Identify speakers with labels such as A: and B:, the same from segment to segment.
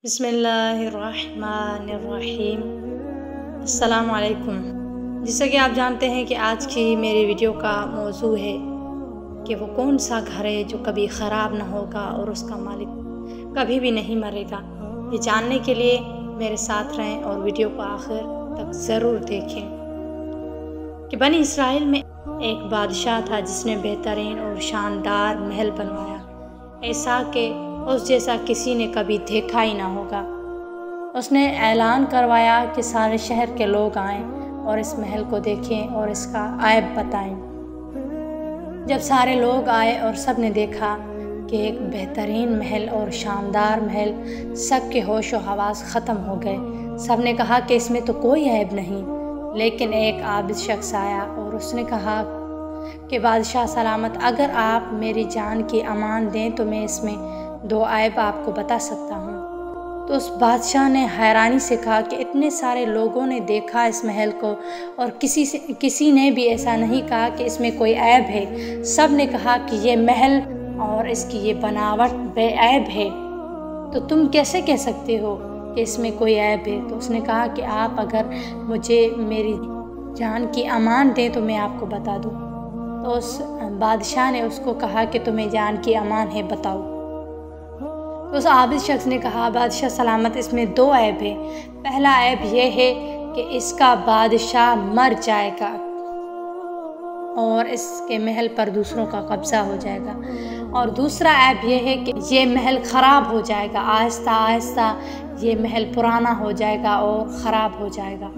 A: बिस्मिल्लाहिर्रहमानिर्रहीम। अस्सलामु अलैकुम। जैसा कि आप जानते हैं कि आज की मेरी वीडियो का मौजू है कि वो कौन सा घर है जो कभी ख़राब ना होगा और उसका मालिक कभी भी नहीं मरेगा। ये जानने के लिए मेरे साथ रहें और वीडियो को आखिर तक ज़रूर देखें कि बनी इसराइल में एक बादशाह था जिसने बेहतरीन और शानदार महल बनवाया, ऐसा कि उस जैसा किसी ने कभी देखा ही ना होगा। उसने ऐलान करवाया कि सारे शहर के लोग आएं और इस महल को देखें और इसका ऐब बताएं। जब सारे लोग आए और सब ने देखा कि एक बेहतरीन महल और शानदार महल, सब के होश व हवास ख़त्म हो गए। सब ने कहा कि इसमें तो कोई ऐब नहीं। लेकिन एक आबिद शख्स आया और उसने कहा कि बादशाह सलामत, अगर आप मेरी जान की अमान दें तो मैं इसमें 2 ऐब आपको बता सकता हूँ। तो उस बादशाह ने हैरानी से कहा कि इतने सारे लोगों ने देखा इस महल को और किसी ने भी ऐसा नहीं कहा कि इसमें कोई ऐब है। सब ने कहा कि ये महल और इसकी ये बनावट बेऐब है, तो तुम कैसे कह सकते हो कि इसमें कोई ऐब है। तो उसने कहा कि आप अगर मुझे मेरी जान की अमान दें तो मैं आपको बता दूँ। तो उस बादशाह ने उसको कहा कि तुम्हें जान की अमान है, बताओ। तो उस आबिद शख्स ने कहा, बादशाह सलामत, इसमें 2 ऐब है। पहला ऐब ये है कि इसका बादशाह मर जाएगा और इसके महल पर दूसरों का कब्ज़ा हो जाएगा। और दूसरा ऐब ये है कि ये महल ख़राब हो जाएगा, आहिस्ता आहिस्ता ये महल पुराना हो जाएगा और ख़राब हो जाएगा।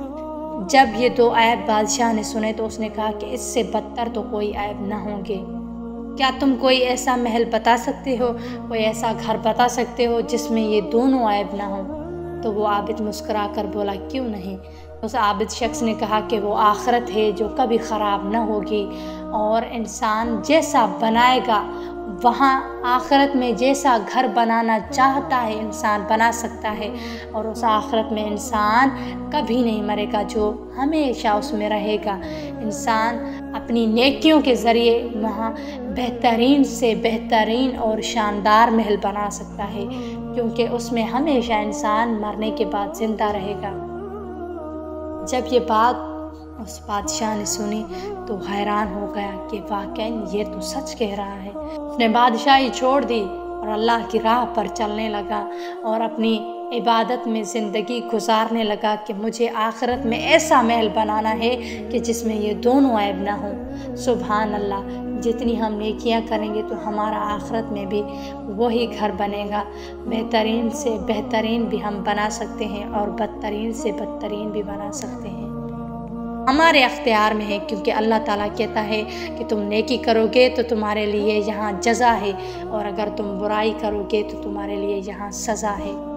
A: जब ये 2 ऐब बादशाह ने सुने तो उसने कहा कि इससे बदतर तो कोई ऐब ना होंगे। क्या तुम कोई ऐसा महल बता सकते हो, कोई ऐसा घर बता सकते हो जिसमें ये दोनों ऐब ना हो। तो वो आबिद मुस्कुरा कर बोला, क्यों नहीं। उस आबिद शख्स ने कहा कि वो आखिरत है जो कभी ख़राब ना होगी और इंसान जैसा बनाएगा वहाँ आखिरत में जैसा घर बनाना चाहता है इंसान बना सकता है। और उस आखिरत में इंसान कभी नहीं मरेगा, जो हमेशा उसमें रहेगा। इंसान अपनी नेकियों के ज़रिए वहाँ बेहतरीन से बेहतरीन और शानदार महल बना सकता है, क्योंकि उसमें हमेशा इंसान मरने के बाद ज़िंदा रहेगा। जब ये बात उस बादशाह ने सुनी तो हैरान हो गया कि वाकई ये तो सच कह रहा है। उसने बादशाही छोड़ दी और अल्लाह की राह पर चलने लगा और अपनी इबादत में ज़िंदगी गुजारने लगा कि मुझे आखिरत में ऐसा महल बनाना है कि जिसमें ये दोनों ऐब ना हो। सुभान अल्लाह, जितनी हम नेकियां करेंगे तो हमारा आखिरत में भी वही घर बनेगा। बेहतरीन से बेहतरीन भी हम बना सकते हैं और बदतरीन से बदतरीन भी बना सकते हैं। हमारे अख्तियार में है, क्योंकि अल्लाह ताला कहता है कि तुम नेकी करोगे तो तुम्हारे लिए यहाँ जज़ा है और अगर तुम बुराई करोगे तो तुम्हारे लिए यहाँ सज़ा है।